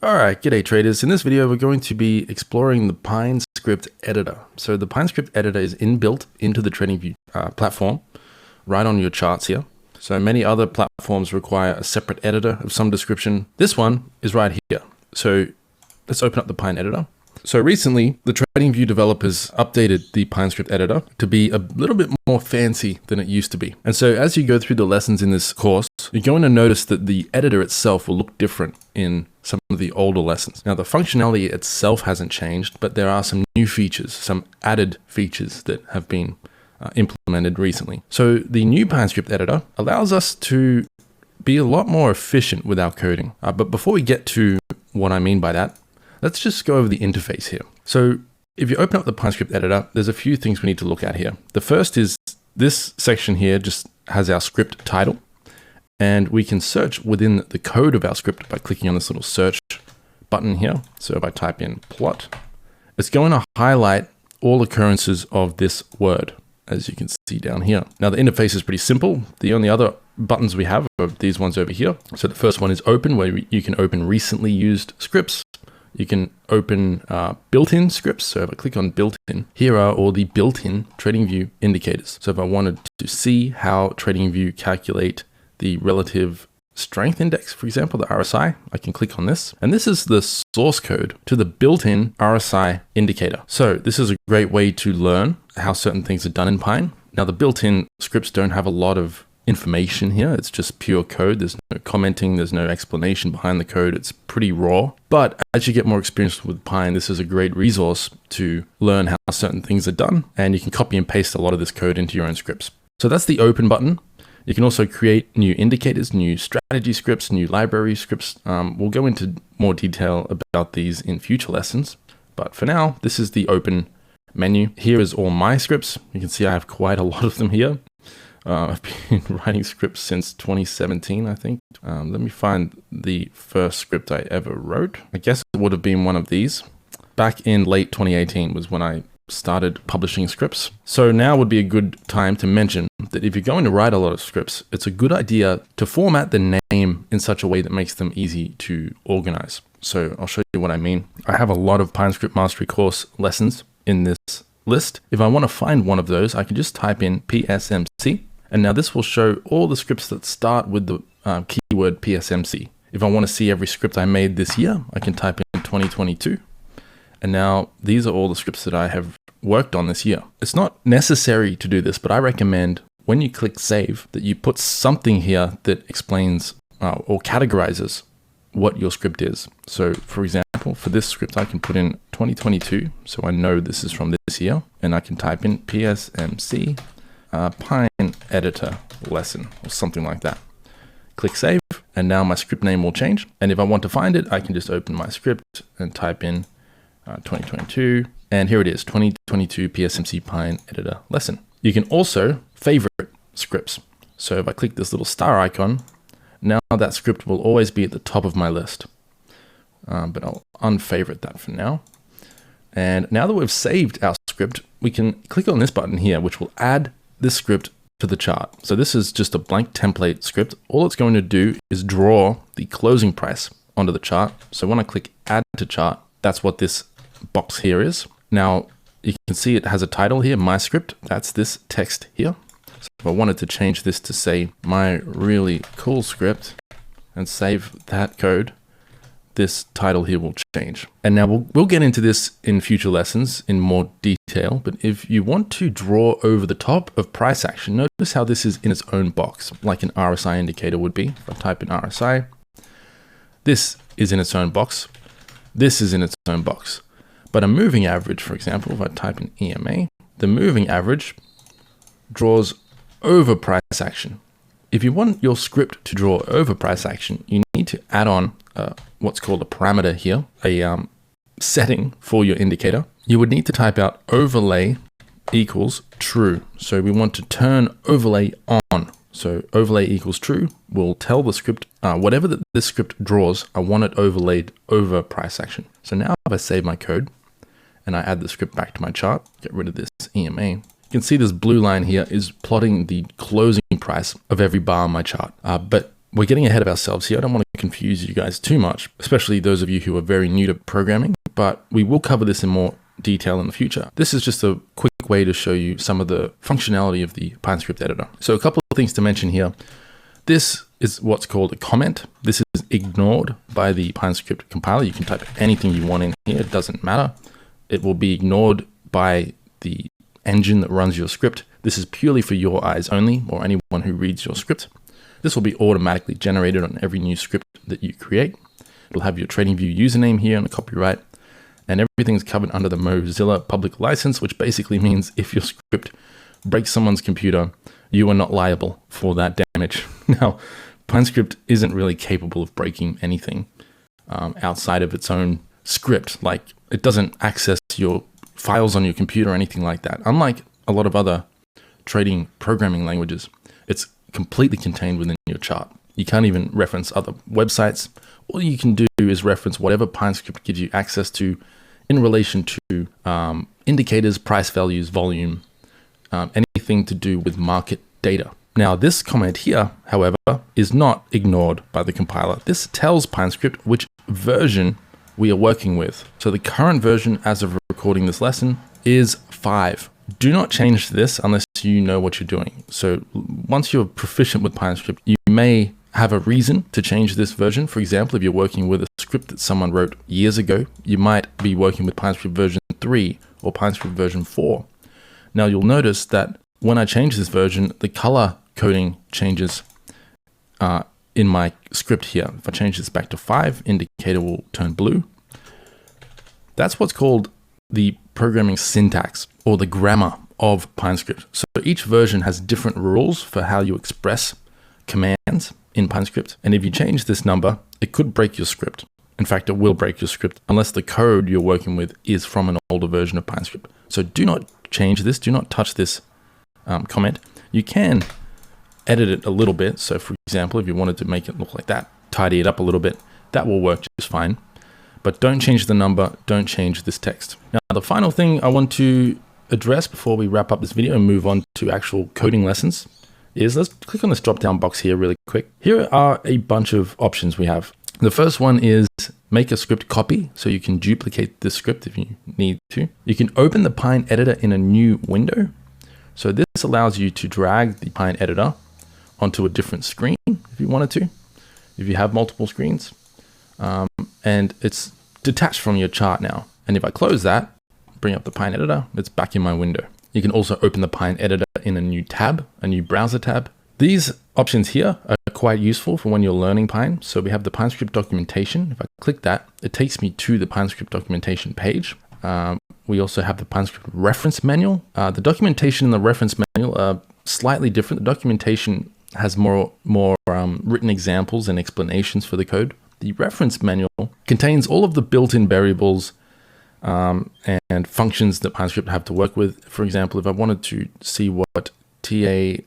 Alright, g'day traders. In this video, we're going to be exploring the Pine script editor. So the Pine script editor is inbuilt into the TradingView platform, right on your charts here. So many other platforms require a separate editor of some description. This one is right here. So let's open up the Pine editor. So recently, the TradingView developers updated the Pine script editor to be a little bit more fancy than it used to be. And so as you go through the lessons in this course, you're going to notice that the editor itself will look different in some of the older lessons. Now, the functionality itself hasn't changed, but there are some new features, some added features that have been implemented recently. So the new Pine script editor allows us to be a lot more efficient with our coding. But before we get to what I mean by that, let's just go over the interface here. So if you open up the Pine script editor, there's a few things we need to look at here. The first is this section here just has our script title, and we can search within the code of our script by clicking on this little search button here. So if I type in plot, it's going to highlight all occurrences of this word, as you can see down here. Now the interface is pretty simple. The only other buttons we have are these ones over here. So the first one is open, where you can open recently used scripts. You can open built-in scripts. So if I click on built-in, here are all the built-in TradingView indicators. So if I wanted to see how TradingView calculate the relative strength index, for example, the RSI, I can click on this. And this is the source code to the built-in RSI indicator. So this is a great way to learn how certain things are done in Pine. Now the built-in scripts don't have a lot of information here. It's just pure code. There's no commenting. There's no explanation behind the code. It's pretty raw. But as you get more experience with Pine, this is a great resource to learn how certain things are done. And you can copy and paste a lot of this code into your own scripts. So that's the open button. You can also create new indicators, new strategy scripts, new library scripts. We'll go into more detail about these in future lessons. But for now, this is the open menu. Here is all my scripts. You can see I have quite a lot of them here. I've been writing scripts since 2017, I think. Let me find the first script I ever wrote. I guess it would have been one of these. Back in late 2018 was when I started publishing scripts. So now would be a good time to mention that if you're going to write a lot of scripts, it's a good idea to format the name in such a way that makes them easy to organize. So I'll show you what I mean. I have a lot of Pine script mastery course lessons in this list. If I want to find one of those, I can just type in PSMC. And now this will show all the scripts that start with the keyword PSMC. If I want to see every script I made this year, I can type in 2022. And now these are all the scripts that I have worked on this year. It's not necessary to do this, but I recommend when you click save that you put something here that explains or categorizes what your script is. So for example, for this script, I can put in 2022. So I know this is from this year, and I can type in PSMC Pine editor lesson or something like that. Click save, and now my script name will change. And if I want to find it, I can just open my script and type in 2022, and here it is, 2022 PSMC Pine editor lesson. You can also favorite scripts. So if I click this little star icon, now that script will always be at the top of my list. But I'll unfavorite that for now. And now that we've saved our script, we can click on this button here, which will add this script to the chart. So this is just a blank template script. All it's going to do is draw the closing price onto the chart. So when I click add to chart, that's what this box here is. Now you can see it has a title here, my script. That's this text here. So if I wanted to change this to say my really cool script and save that code, this title here will change. And now we'll get into this in future lessons in more detail, but if you want to draw over the top of price action, notice how this is in its own box, like an RSI indicator would be. If I type in RSI, this is in its own box. This is in its own box. But a moving average, for example, if I type in EMA, the moving average draws over price action. If you want your script to draw over price action, you need to add on what's called a parameter here, a setting for your indicator. You would need to type out overlay equals true. So we want to turn overlay on. So overlay equals true will tell the script, whatever this script draws, I want it overlaid over price action. So now if I save my code and I add the script back to my chart, get rid of this EMA, you can see this blue line here is plotting the closing price of every bar on my chart. But we're getting ahead of ourselves here. I don't want to confuse you guys too much, especially those of you who are very new to programming, but we will cover this in more detail in the future. This is just a quick way to show you some of the functionality of the PineScript editor. So a couple of things to mention here. This is what's called a comment. This is ignored by the PineScript compiler. You can type anything you want in here. It doesn't matter. It will be ignored by the engine that runs your script. This is purely for your eyes only, or anyone who reads your script. This will be automatically generated on every new script that you create. It'll have your TradingView username here and the copyright, and everything's covered under the Mozilla public license, which basically means if your script breaks someone's computer, you are not liable for that damage. Now, PineScript isn't really capable of breaking anything outside of its own script. Like, it doesn't access your files on your computer or anything like that. Unlike a lot of other trading programming languages, it's completely contained within your chart. You can't even reference other websites. All you can do is reference whatever PineScript gives you access to in relation to indicators, price values, volume, anything to do with market data. Now, this comment here, however, is not ignored by the compiler. This tells PineScript which version we are working with. So the current version as of recording this lesson is 5. Do not change this unless you know what you're doing. So once you're proficient with PineScript, you may have a reason to change this version. For example, if you're working with a script that someone wrote years ago, you might be working with PineScript version 3 or PineScript version 4. Now you'll notice that when I change this version, the color coding changes in my script here. If I change this back to 5, indicator will turn blue. That's what's called the programming syntax or the grammar of PineScript. So each version has different rules for how you express commands in PineScript. And if you change this number, it could break your script. In fact, it will break your script unless the code you're working with is from an older version of PineScript. So do not change this. Do not touch this comment. You can edit it a little bit. So for example, if you wanted to make it look like that, tidy it up a little bit, that will work just fine. But don't change the number, don't change this text. Now, the final thing I want to address before we wrap up this video and move on to actual coding lessons is, let's click on this drop-down box here really quick. Here are a bunch of options we have. The first one is make a script copy, so you can duplicate the script if you need to. You can open the Pine editor in a new window. So this allows you to drag the Pine editor onto a different screen if you wanted to, if you have multiple screens. And it's detached from your chart now. And if I close that, bring up the Pine editor, it's back in my window. You can also open the Pine editor in a new tab, a new browser tab. These options here are quite useful for when you're learning Pine. So we have the PineScript documentation. If I click that, it takes me to the PineScript documentation page. We also have the PineScript reference manual. The documentation and the reference manual are slightly different. The documentation has more written examples and explanations for the code. The reference manual contains all of the built-in variables and functions that PineScript have to work with. For example, if I wanted to see what ta.vwap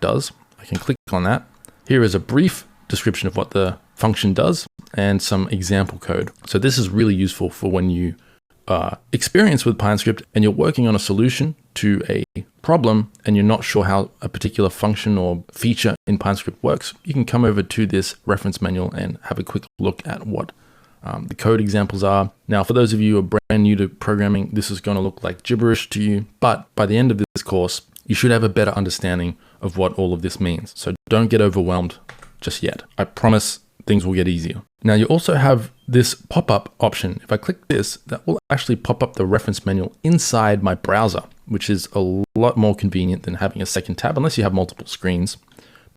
does, I can click on that. Here is a brief description of what the function does and some example code. So this is really useful for when you are experienced with PineScript and you're working on a solution to a problem and you're not sure how a particular function or feature in PineScript works. You can come over to this reference manual and have a quick look at what the code examples are. Now, for those of you who are brand new to programming, this is going to look like gibberish to you, but by the end of this course, you should have a better understanding of what all of this means. So don't get overwhelmed just yet. I promise things will get easier. Now, you also have this pop-up option. If I click this, that will actually pop up the reference manual inside my browser, which is a lot more convenient than having a second tab, unless you have multiple screens.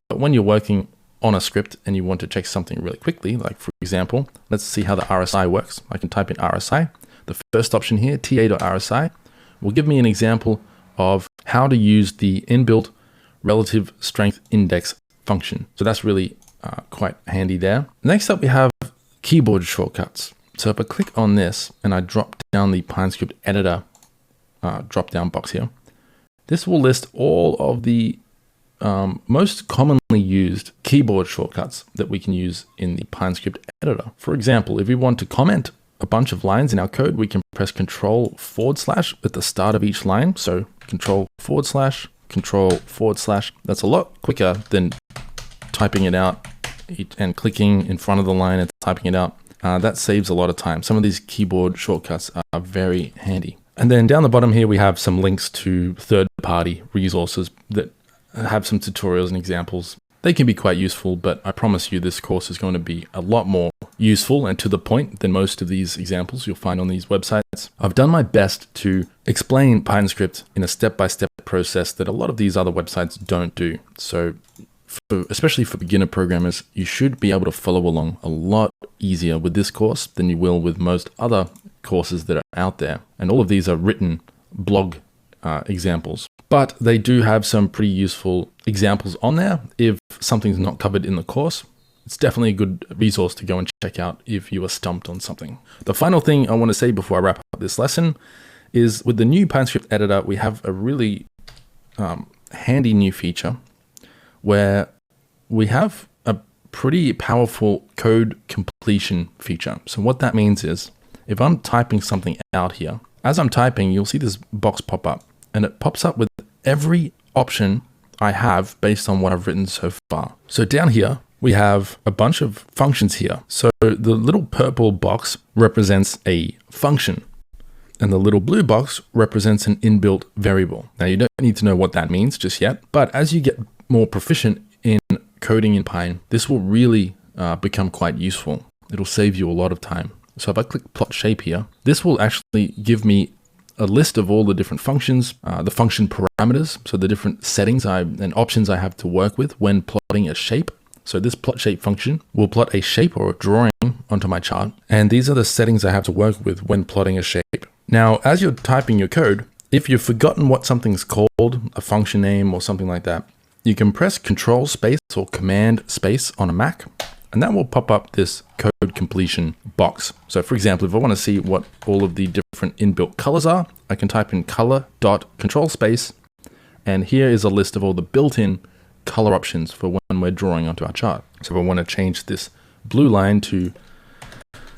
But when you're working on a script and you want to check something really quickly, like for example, let's see how the RSI works. I can type in RSI. The first option here, ta.rsi, will give me an example of how to use the inbuilt relative strength index function. So that's really quite handy there. Next up, we have keyboard shortcuts. So if I click on this and I drop down the PineScript editor drop down box here, this will list all of the most commonly used keyboard shortcuts that we can use in the PineScript editor. For example, if we want to comment a bunch of lines in our code, we can press Control// at the start of each line. So Control/, Control/. That's a lot quicker than typing it out and clicking in front of the line and typing it out. That saves a lot of time. Some of these keyboard shortcuts are very handy. And then down the bottom here, we have some links to third-party resources that have some tutorials and examples. They can be quite useful, but I promise you this course is going to be a lot more useful and to the point than most of these examples you'll find on these websites. I've done my best to explain PyScript in a step-by-step process that a lot of these other websites don't do. So especially for beginner programmers, you should be able to follow along a lot easier with this course than you will with most other courses that are out there. And all of these are written blog examples. But they do have some pretty useful examples on there if something's not covered in the course. It's definitely a good resource to go and check out if you are stumped on something. The final thing I want to say before I wrap up this lesson is with the new PyScript editor, we have a really handy new feature where we have a pretty powerful code completion feature. So what that means is if I'm typing something out here, as I'm typing, you'll see this box pop up, and it pops up with every option I have based on what I've written so far. So down here, we have a bunch of functions here. So the little purple box represents a function, and the little blue box represents an inbuilt variable. Now you don't need to know what that means just yet, but as you get more proficient in coding in Py, this will really become quite useful. It'll save you a lot of time. So if I click plot shape here, this will actually give me a list of all the different functions, the function parameters, so the different settings and options I have to work with when plotting a shape. So this plot shape function will plot a shape or a drawing onto my chart. And these are the settings I have to work with when plotting a shape. Now, as you're typing your code, if you've forgotten what something's called, a function name or something like that, you can press Control space or Command space on a Mac, and that will pop up this code completion box. So for example, if I want to see what all of the different inbuilt colors are, I can type in color.control space, and here is a list of all the built-in color options for when we're drawing onto our chart. So if I want to change this blue line to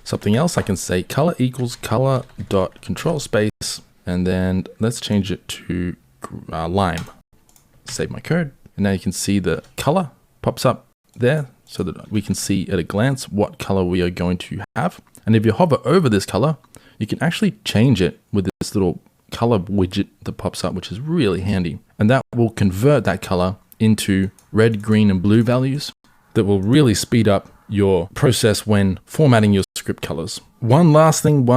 something else, I can say color equals color.control space, and then let's change it to lime. Save my code, and now you can see the color pops up there so that we can see at a glance what color we are going to have. And if you hover over this color, you can actually change it with this little color widget that pops up, which is really handy. And that will convert that color into red, green, and blue values that will really speed up your process when formatting your script colors. One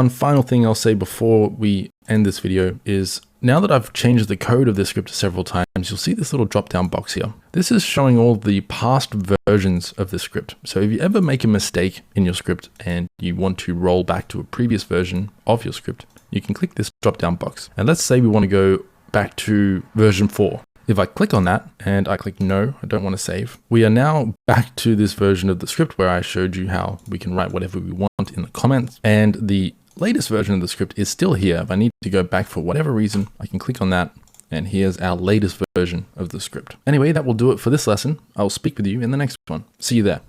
final thing I'll say before we end this video is now that I've changed the code of this script several times, you'll see this little drop down box here. This is showing all the past versions of the script. So if you ever make a mistake in your script and you want to roll back to a previous version of your script, you can click this drop down box. And let's say we want to go back to version 4. If I click on that and I click no, I don't want to save, we are now back to this version of the script where I showed you how we can write whatever we want in the comments. And the latest version of the script is still here. If I need to go back for whatever reason, I can click on that, and here's our latest version of the script. Anyway, that will do it for this lesson. I'll speak with you in the next one. See you there.